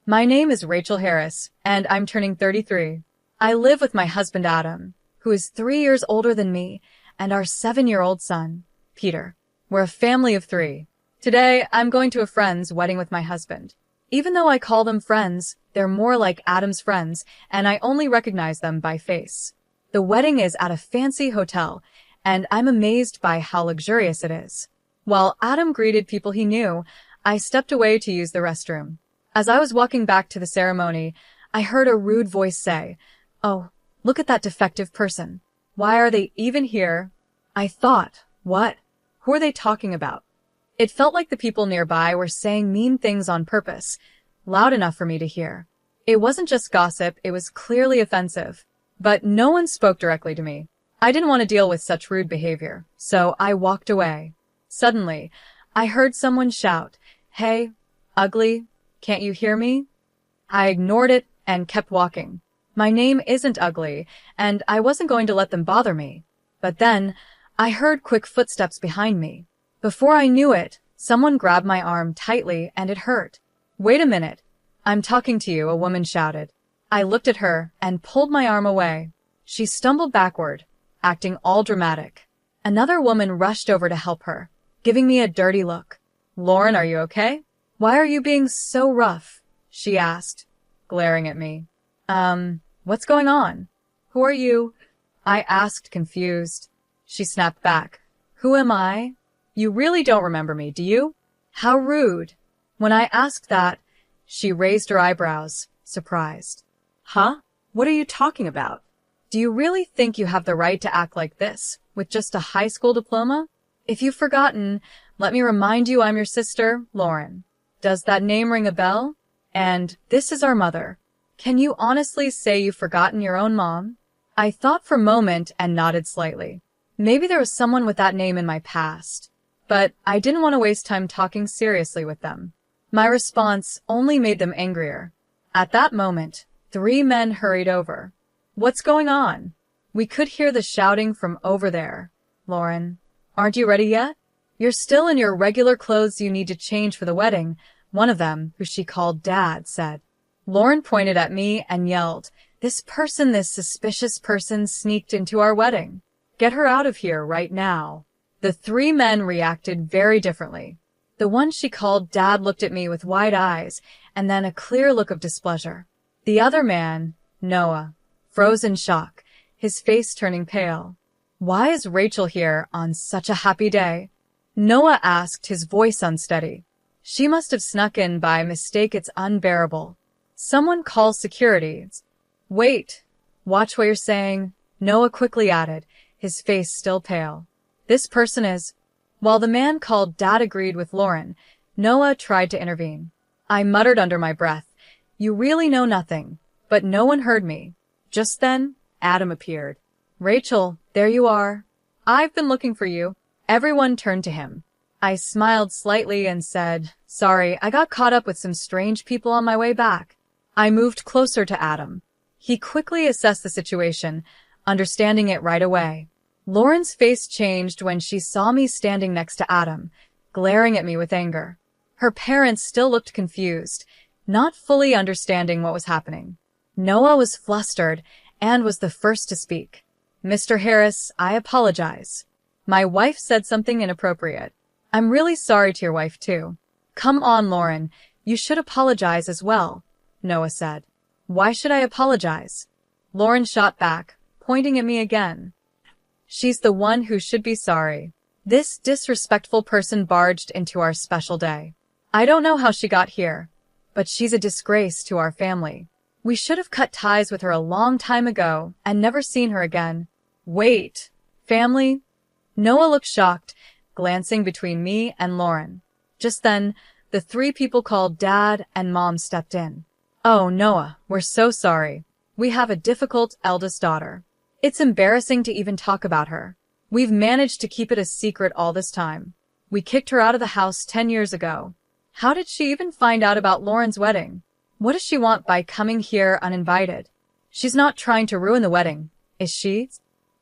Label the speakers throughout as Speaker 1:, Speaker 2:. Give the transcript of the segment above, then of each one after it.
Speaker 1: My name is Rachel Harris, and I'm turning 33. I live with my husband Adam, who is 3 years older than me, and our 7-year-old son, Peter. We're a family of 3. Today, I'm going to a friend's wedding with my husband. Even though I call them friends, they're more like Adam's friends, and I only recognize them by face. The wedding is at a fancy hotel, and I'm amazed by how luxurious it is. While Adam greeted people he knew, I stepped away to use the restroom. As I was walking back to the ceremony, I heard a rude voice say, "Oh, look at that defective person. Why are they even here?" I thought, what? Who are they talking about? It felt like the people nearby were saying mean things on purpose, loud enough for me to hear. It wasn't just gossip, it was clearly offensive. But no one spoke directly to me. I didn't want to deal with such rude behavior, so I walked away. Suddenly, I heard someone shout, "Hey, ugly, can't you hear me?" I ignored it and kept walking. My name isn't ugly, and I wasn't going to let them bother me. But then, I heard quick footsteps behind me. Before I knew it, someone grabbed my arm tightly and it hurt. "Wait a minute. I'm talking to you," a woman shouted. I looked at her and pulled my arm away. She stumbled backward, acting all dramatic. Another woman rushed over to help her, giving me a dirty look. "Lauren, are you okay? Why are you being so rough?" she asked, glaring at me. What's going on? Who are you?" I asked, confused. She snapped back. "Who am I? You really don't remember me, do you? How rude." When I asked that, she raised her eyebrows, surprised. "Huh? What are you talking about? Do you really think you have the right to act like this, with just a high school diploma? If you've forgotten, let me remind you I'm your sister, Lauren. Does that name ring a bell? And this is our mother. Can you honestly say you've forgotten your own mom?" I thought for a moment and nodded slightly. Maybe there was someone with that name in my past. But I didn't want to waste time talking seriously with them. My response only made them angrier. At that moment, 3 men hurried over. "What's going on?" "We could hear the shouting from over there. Lauren, aren't you ready yet? You're still in your regular clothes you need to change for the wedding," one of them, who she called Dad, said. Lauren pointed at me and yelled, this suspicious person sneaked into our wedding. Get her out of here right now." The 3 men reacted very differently. The one she called Dad looked at me with wide eyes and then a clear look of displeasure. The other man, Noah, froze in shock, his face turning pale. "Why is Rachel here on such a happy day?" Noah asked, his voice unsteady. "She must have snuck in by mistake. It's unbearable. Someone call security." "Wait, watch what you're saying," Noah quickly added, his face still pale. "This person is—" While the man called Dad agreed with Lauren, Noah tried to intervene. I muttered under my breath, "You really know nothing," but no one heard me. Just then, Adam appeared. "Rachel, there you are. I've been looking for you." Everyone turned to him. I smiled slightly and said, "Sorry, I got caught up with some strange people on my way back." I moved closer to Adam. He quickly assessed the situation, understanding it right away. Lauren's face changed when she saw me standing next to Adam, glaring at me with anger. Her parents still looked confused, not fully understanding what was happening. Noah was flustered and was the first to speak. "Mr. Harris, I apologize. My wife said something inappropriate. I'm really sorry to your wife, too." "Come on, Lauren. You should apologize as well," Noah said. "Why should I apologize?" Lauren shot back, pointing at me again. "She's the one who should be sorry. This disrespectful person barged into our special day. I don't know how she got here, but she's a disgrace to our family. We should have cut ties with her a long time ago and never seen her again." "Wait, family?" Noah looked shocked, glancing between me and Lauren. Just then, the 3 people called Dad and Mom stepped in. "Oh, Noah, we're so sorry. We have a difficult eldest daughter. It's embarrassing to even talk about her. We've managed to keep it a secret all this time. We kicked her out of the house 10 years ago. How did she even find out about Lauren's wedding? What does she want by coming here uninvited? She's not trying to ruin the wedding, is she?"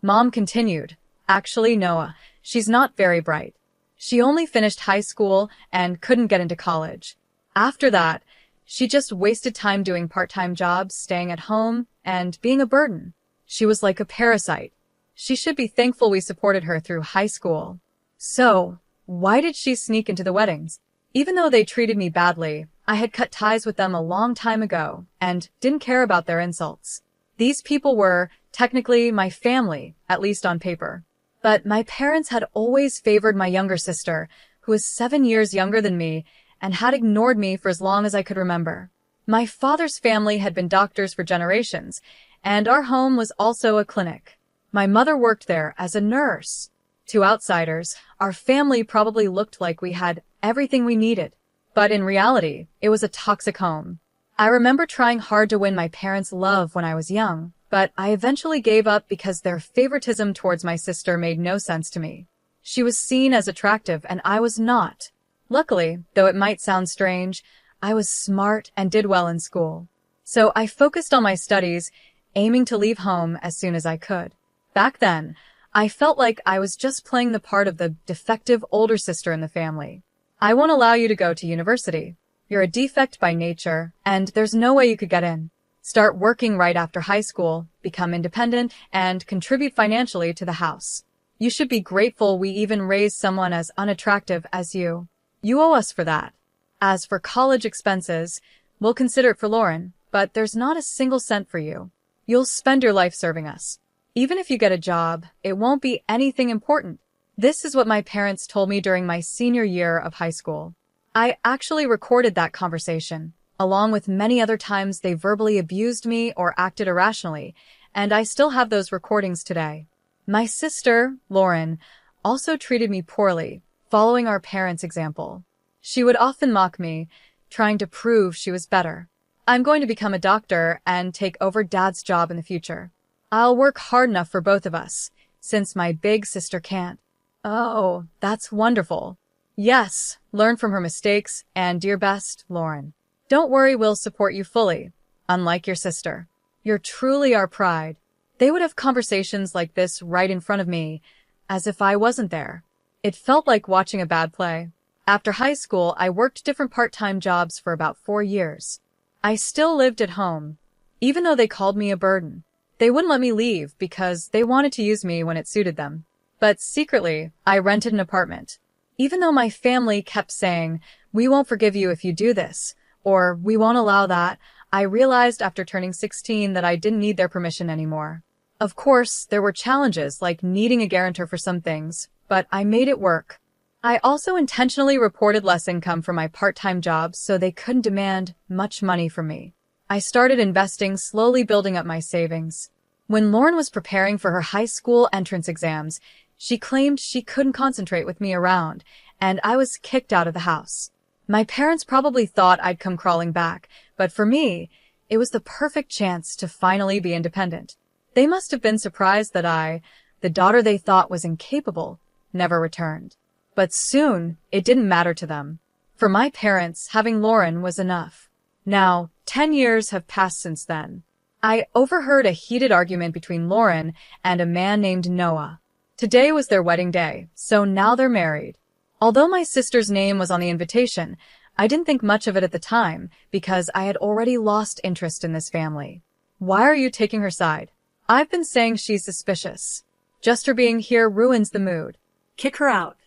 Speaker 1: Mom continued, "Actually, Noah, she's not very bright. She only finished high school and couldn't get into college. After that, She just wasted time doing part-time jobs, staying at home, and being a burden. She was like a parasite. She should be thankful we supported her through high school. So, why did she sneak into the weddings? Even though they treated me badly, I had cut ties with them a long time ago and didn't care about their insults. These people were, technically, my family, at least on paper. But my parents had always favored my younger sister, who was 7 years younger than me, and had ignored me for as long as I could remember. My father's family had been doctors for generations, and our home was also a clinic. My mother worked there as a nurse. To outsiders, our family probably looked like we had everything we needed. But in reality, it was a toxic home. I remember trying hard to win my parents' love when I was young, but I eventually gave up because their favoritism towards my sister made no sense to me. She was seen as attractive and I was not. Luckily, though it might sound strange, I was smart and did well in school. So I focused on my studies, aiming to leave home as soon as I could. Back then, I felt like I was just playing the part of the defective older sister in the family. I won't allow you to go to university. You're a defect by nature, and there's no way you could get in. Start working right after high school, become independent, and contribute financially to the house. You should be grateful we even raised someone as unattractive as you. You owe us for that. As for college expenses, we'll consider it for Lauren, but there's not a single cent for you. You'll spend your life serving us. Even if you get a job, it won't be anything important. This is what my parents told me during my senior year of high school. I actually recorded that conversation, along with many other times they verbally abused me or acted irrationally, and I still have those recordings today. My sister, Lauren, also treated me poorly, following our parents' example. She would often mock me, trying to prove she was better. I'm going to become a doctor and take over Dad's job in the future. I'll work hard enough for both of us, since my big sister can't. Oh, that's wonderful. Yes, learn from her mistakes, and do your best, Lauren. Don't worry, we'll support you fully, unlike your sister. You're truly our pride. They would have conversations like this right in front of me, as if I wasn't there. It felt like watching a bad play. After high school, I worked different part-time jobs for about 4 years. I still lived at home, even though they called me a burden. They wouldn't let me leave because they wanted to use me when it suited them. But secretly, I rented an apartment. Even though my family kept saying, "We won't forgive you if you do this," or "We won't allow that," I realized after turning 16 that I didn't need their permission anymore. Of course, there were challenges like needing a guarantor for some things, but I made it work. I also intentionally reported less income from my part-time jobs so they couldn't demand much money from me. I started investing, slowly building up my savings. When Lauren was preparing for her high school entrance exams, she claimed she couldn't concentrate with me around, and I was kicked out of the house. My parents probably thought I'd come crawling back, but for me, it was the perfect chance to finally be independent. They must have been surprised that I, the daughter they thought was incapable, never returned. But soon, it didn't matter to them. For my parents, having Lauren was enough. Now, 10 years have passed since then. I overheard a heated argument between Lauren and a man named Noah. Today was their wedding day, so now they're married. Although my sister's name was on the invitation, I didn't think much of it at the time because I had already lost interest in this family. Why are you taking her side? I've been saying she's suspicious. Just her being here ruins the mood.
Speaker 2: Kick her out.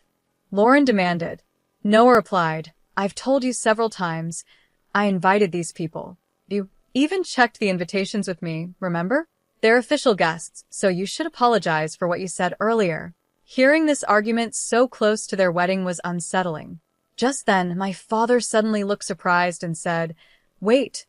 Speaker 1: Lauren demanded. Noah replied, I've told you several times. I invited these people. You even checked the invitations with me, remember? They're official guests, so you should apologize for what you said earlier. Hearing this argument so close to their wedding was unsettling. Just then, my father suddenly looked surprised and said, Wait,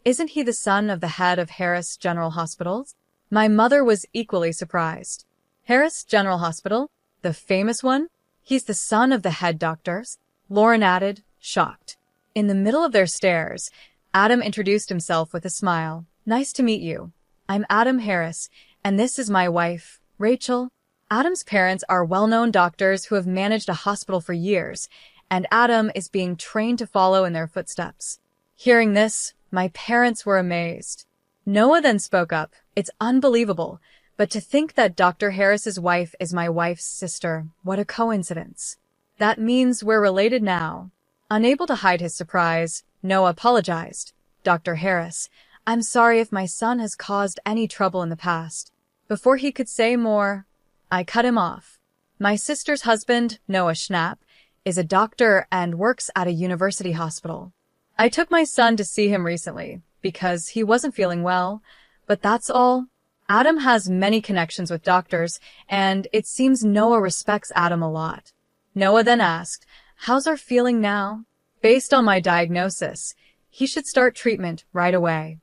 Speaker 1: isn't he the son of the head of Harris General Hospitals? My mother was equally surprised. Harris General Hospital? The famous one? He's the son of the head doctors? Lauren added, shocked. In the middle of their stares, Adam introduced himself with a smile. Nice to meet you. I'm Adam Harris, and this is my wife, Rachel. Adam's parents are well-known doctors who have managed a hospital for years, and Adam is being trained to follow in their footsteps. Hearing this, my parents were amazed. Noah then spoke up. It's unbelievable, but to think that Dr. Harris's wife is my wife's sister, what a coincidence. That means we're related now. Unable to hide his surprise, Noah apologized. Dr. Harris, I'm sorry if my son has caused any trouble in the past. Before he could say more, I cut him off. My sister's husband, Noah Schnapp, is a doctor and works at a university hospital. I took my son to see him recently because he wasn't feeling well, but that's all. Adam has many connections with doctors, and it seems Noah respects Adam a lot. Noah then asked, how's our feeling now? Based on my diagnosis, he should start treatment right away.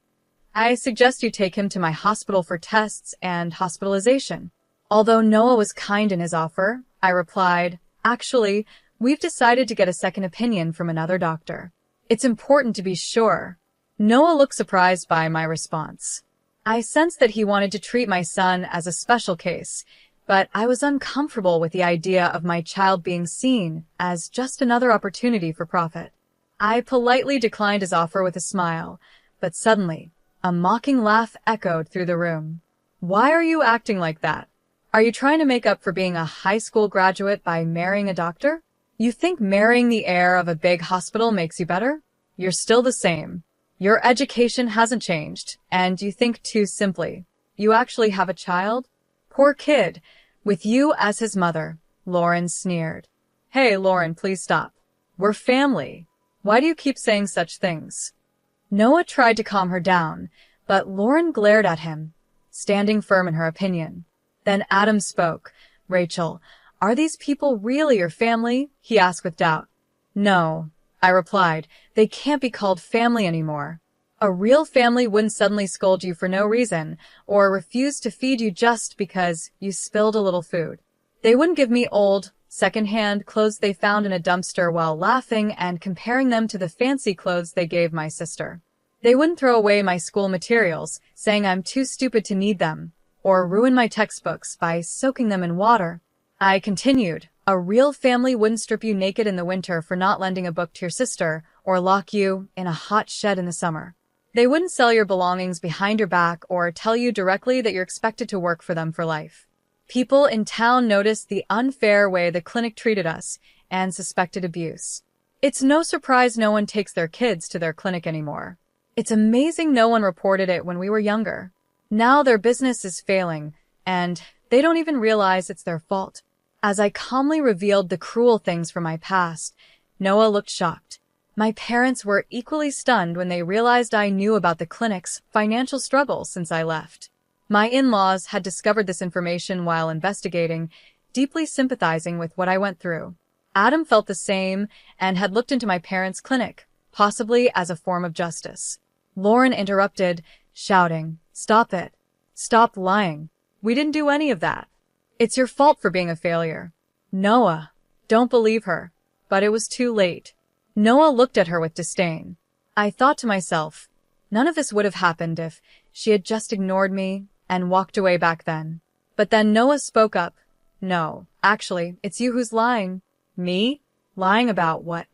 Speaker 1: I suggest you take him to my hospital for tests and hospitalization. Although Noah was kind in his offer, I replied, actually, we've decided to get a second opinion from another doctor. It's important to be sure. Noah looked surprised by my response. I sensed that he wanted to treat my son as a special case, but I was uncomfortable with the idea of my child being seen as just another opportunity for profit. I politely declined his offer with a smile, but suddenly, a mocking laugh echoed through the room. Why are you acting like that? Are you trying to make up for being a high school graduate by marrying a doctor? You think marrying the heir of a big hospital makes you better? You're still the same. Your education hasn't changed, and you think too simply. You actually have a child? Poor kid, with you as his mother, Lauren sneered. Hey, Lauren, please stop. We're family. Why do you keep saying such things? Noah tried to calm her down, but Lauren glared at him, standing firm in her opinion. Then Adam spoke. Rachel, are these people really your family? He asked with doubt. No, I replied. They can't be called family anymore. A real family wouldn't suddenly scold you for no reason, or refuse to feed you just because you spilled a little food. They wouldn't give me old, second-hand clothes they found in a dumpster while laughing and comparing them to the fancy clothes they gave my sister. They wouldn't throw away my school materials, saying I'm too stupid to need them, or ruin my textbooks by soaking them in water. I continued, a real family wouldn't strip you naked in the winter for not lending a book to your sister, or lock you in a hot shed in the summer. They wouldn't sell your belongings behind your back or tell you directly that you're expected to work for them for life. People in town noticed the unfair way the clinic treated us and suspected abuse. It's no surprise no one takes their kids to their clinic anymore. It's amazing no one reported it when we were younger. Now their business is failing, and they don't even realize it's their fault. As I calmly revealed the cruel things from my past, Noah looked shocked. My parents were equally stunned when they realized I knew about the clinic's financial struggles since I left. My in-laws had discovered this information while investigating, deeply sympathizing with what I went through. Adam felt the same and had looked into my parents' clinic, possibly as a form of justice. Lauren interrupted, shouting, Stop it. Stop lying. We didn't do any of that. It's your fault for being a failure. Noah, don't believe her. But it was too late. Noah looked at her with disdain. I thought to myself, none of this would have happened if she had just ignored me and walked away back then. But then Noah spoke up. No, actually, it's you who's lying. Me? Lying about what?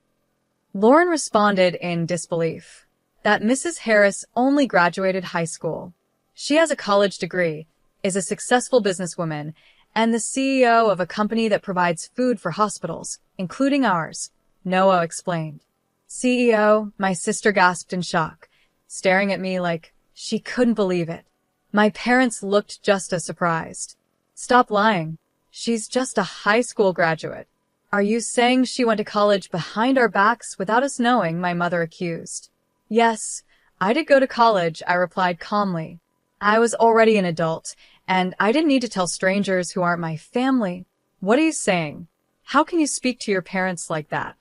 Speaker 1: Lauren responded in disbelief. That Mrs. Harris only graduated high school. She has a college degree, is a successful businesswoman, and the CEO of a company that provides food for hospitals, including ours, Noah explained. CEO, my sister gasped in shock, staring at me like she couldn't believe it. My parents looked just as surprised. Stop lying. She's just a high school graduate. Are you saying she went to college behind our backs without us knowing? My mother accused. Yes, I did go to college, I replied calmly. I was already an adult, and I didn't need to tell strangers who aren't my family. What are you saying? How can you speak to your parents like that?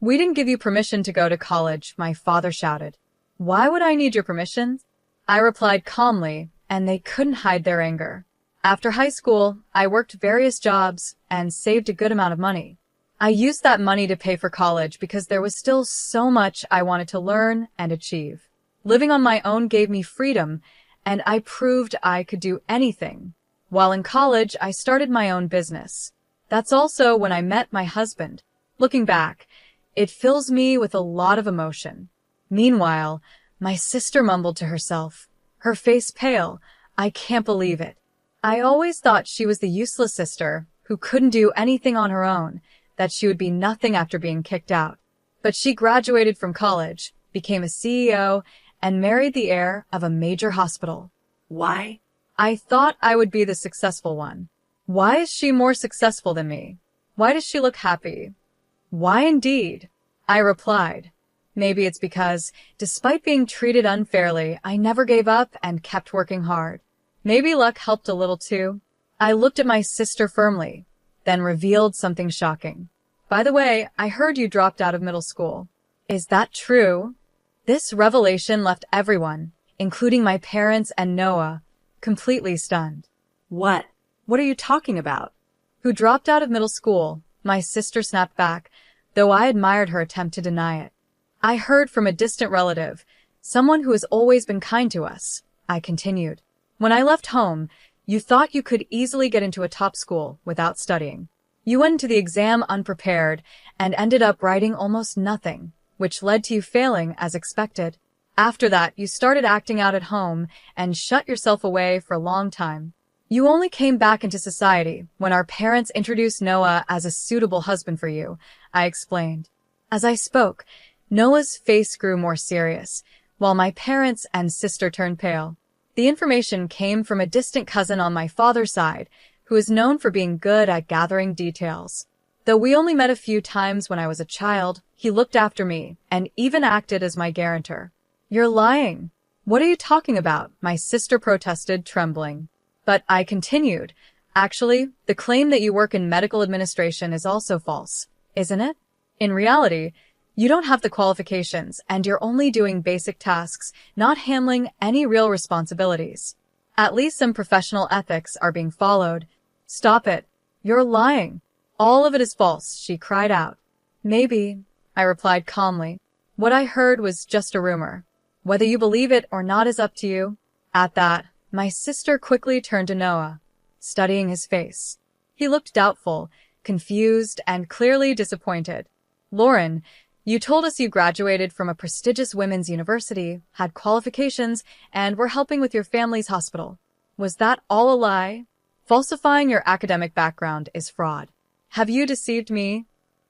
Speaker 1: We didn't give you permission to go to college, my father shouted. Why would I need your permission? I replied calmly, and they couldn't hide their anger. After high school, I worked various jobs and saved a good amount of money. I used that money to pay for college because there was still so much I wanted to learn and achieve. Living on my own gave me freedom, and I proved I could do anything. While in college, I started my own business. That's also when I met my husband. Looking back, it fills me with a lot of emotion. Meanwhile, my sister mumbled to herself, her face pale. I can't believe it. I always thought she was the useless sister who couldn't do anything on her own, that she would be nothing after being kicked out. But she graduated from college, became a CEO, and married the heir of a major hospital.
Speaker 2: Why?
Speaker 1: I thought I would be the successful one. Why is she more successful than me? Why does she look happy? Why indeed? I replied. Maybe it's because, despite being treated unfairly, I never gave up and kept working hard. Maybe luck helped a little too. I looked at my sister firmly, then revealed something shocking. By the way, I heard you dropped out of middle school. Is that true? This revelation left everyone, including my parents and Noah, completely stunned.
Speaker 2: What? What are you talking about?
Speaker 1: Who dropped out of middle school? My sister snapped back, though I admired her attempt to deny it. I heard from a distant relative, someone who has always been kind to us. I continued. When I left home, you thought you could easily get into a top school without studying. You went into the exam unprepared and ended up writing almost nothing, which led to you failing as expected. After that, you started acting out at home and shut yourself away for a long time. You only came back into society when our parents introduced Noah as a suitable husband for you, I explained. As I spoke, Noah's face grew more serious, while my parents and sister turned pale. The information came from a distant cousin on my father's side, who is known for being good at gathering details. Though we only met a few times when I was a child, he looked after me and even acted as my guarantor. You're lying. What are you talking about? My sister protested, trembling. But I continued. Actually, the claim that you work in medical administration is also false, isn't it? In reality, you don't have the qualifications and you're only doing basic tasks, not handling any real responsibilities. At least some professional ethics are being followed. Stop it. You're lying. All of it is false, she cried out. Maybe, I replied calmly. What I heard was just a rumor. Whether you believe it or not is up to you. At that, my sister quickly turned to Noah, studying his face. He looked doubtful, confused, and clearly disappointed. Lauren, you told us you graduated from a prestigious women's university, had qualifications, and were helping with your family's hospital. Was that all a lie? Falsifying your academic background is fraud. Have you deceived me?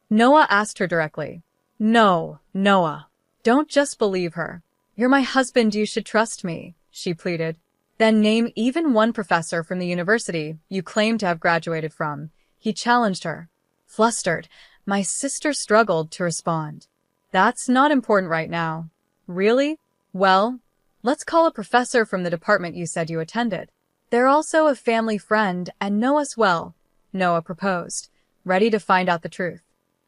Speaker 1: Noah asked her directly. No, Noah. Don't just believe her. You're my husband, you should trust me, she pleaded. Then name even one professor from the university you claim to have graduated from. He challenged her. Flustered, my sister struggled to respond. That's not important right now. Really? Well, let's call a professor from the department you said you attended. They're also a family friend and know us well, Noah proposed, ready to find out the truth.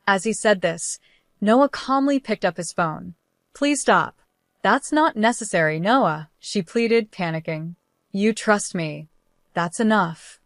Speaker 1: As he said this, Noah calmly picked up his phone. Please stop. That's not necessary, Noah, she pleaded, panicking. You trust me. That's enough.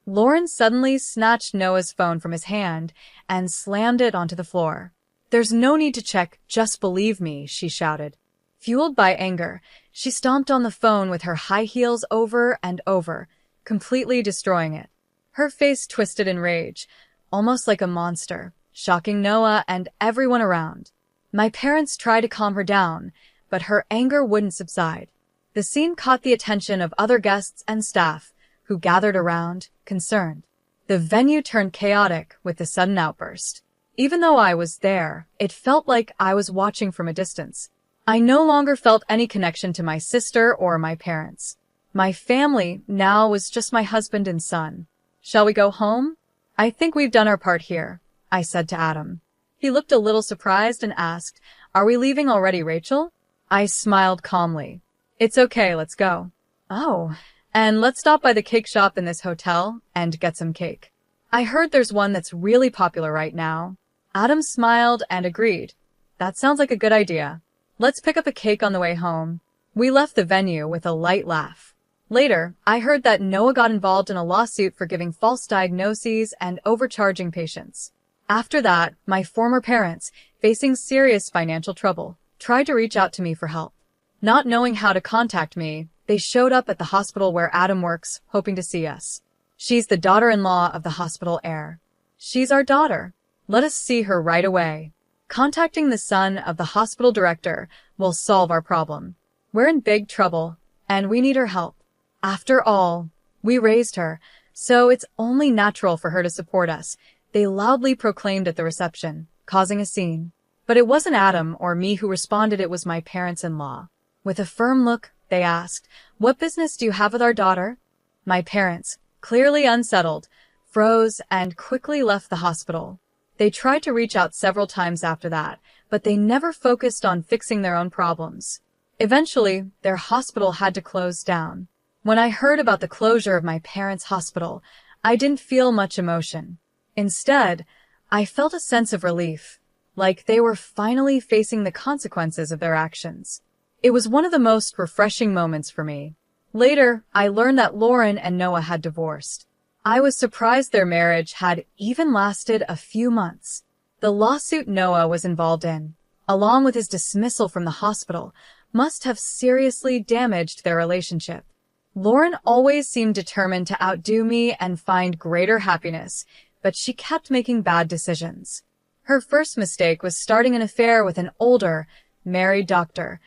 Speaker 1: Lauren suddenly snatched Noah's phone from his hand and slammed it onto the floor. There's no need to check, just believe me, she shouted. Fueled by anger, she stomped on the phone with her high heels over and over, completely destroying it. Her face twisted in rage, almost like a monster, shocking Noah and everyone around. My parents tried to calm her down, but her anger wouldn't subside. The scene caught the attention of other guests and staff, who gathered around, concerned. The venue turned chaotic with the sudden outburst. Even though I was there, it felt like I was watching from a distance. I no longer felt any connection to my sister or my parents. My family now was just my husband and son. Shall we go home? I think we've done our part here, I said to Adam. He looked a little surprised and asked, Are we leaving already, Rachel? I smiled calmly. It's okay, let's go. Oh, and let's stop by the cake shop in this hotel and get some cake. I heard there's one that's really popular right now. Adam smiled and agreed. That sounds like a good idea. Let's pick up a cake on the way home. We left the venue with a light laugh. Later, I heard that Noah got involved in a lawsuit for giving false diagnoses and overcharging patients. After that, my former parents, facing serious financial trouble, tried to reach out to me for help. Not knowing how to contact me, they showed up at the hospital where Adam works, hoping to see us. She's the daughter-in-law of the hospital heir. She's our daughter. Let us see her right away. Contacting the son of the hospital director will solve our problem. We're in big trouble, and we need her help. After all, we raised her, so it's only natural for her to support us, they loudly proclaimed at the reception, causing a scene. But it wasn't Adam or me who responded, it was my parents-in-law. With a firm look, they asked, "What business do you have with our daughter?" My parents, clearly unsettled, froze and quickly left the hospital. They tried to reach out several times after that, but they never focused on fixing their own problems. Eventually, their hospital had to close down. When I heard about the closure of my parents' hospital, I didn't feel much emotion. Instead, I felt a sense of relief, like they were finally facing the consequences of their actions. It was one of the most refreshing moments for me. Later, I learned that Lauren and Noah had divorced. I was surprised their marriage had even lasted a few months. The lawsuit Noah was involved in, along with his dismissal from the hospital, must have seriously damaged their relationship. Lauren always seemed determined to outdo me and find greater happiness, but she kept making bad decisions. Her first mistake was starting an affair with an older, married doctor,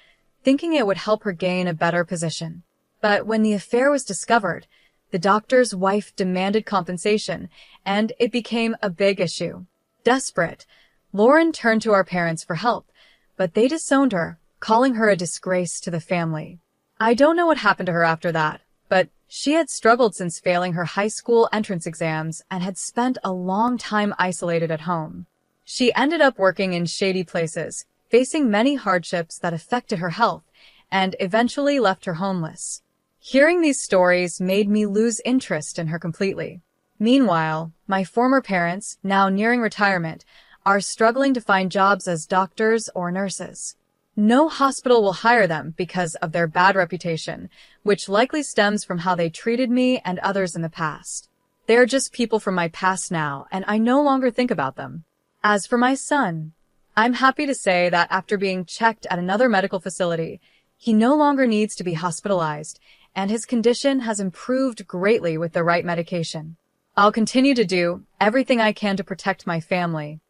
Speaker 1: thinking it would help her gain a better position. But when the affair was discovered, the doctor's wife demanded compensation, and it became a big issue. Desperate, Lauren turned to our parents for help, but they disowned her, calling her a disgrace to the family. I don't know what happened to her after that, but she had struggled since failing her high school entrance exams and had spent a long time isolated at home. She ended up working in shady places, facing many hardships that affected her health, and eventually left her homeless. Hearing these stories made me lose interest in her completely. Meanwhile, my former parents, now nearing retirement, are struggling to find jobs as doctors or nurses. No hospital will hire them because of their bad reputation, which likely stems from how they treated me and others in the past. They are just people from my past now, and I no longer think about them. As for my son, I'm happy to say that after being checked at another medical facility, he no longer needs to be hospitalized, and his condition has improved greatly with the right medication. I'll continue to do everything I can to protect my family,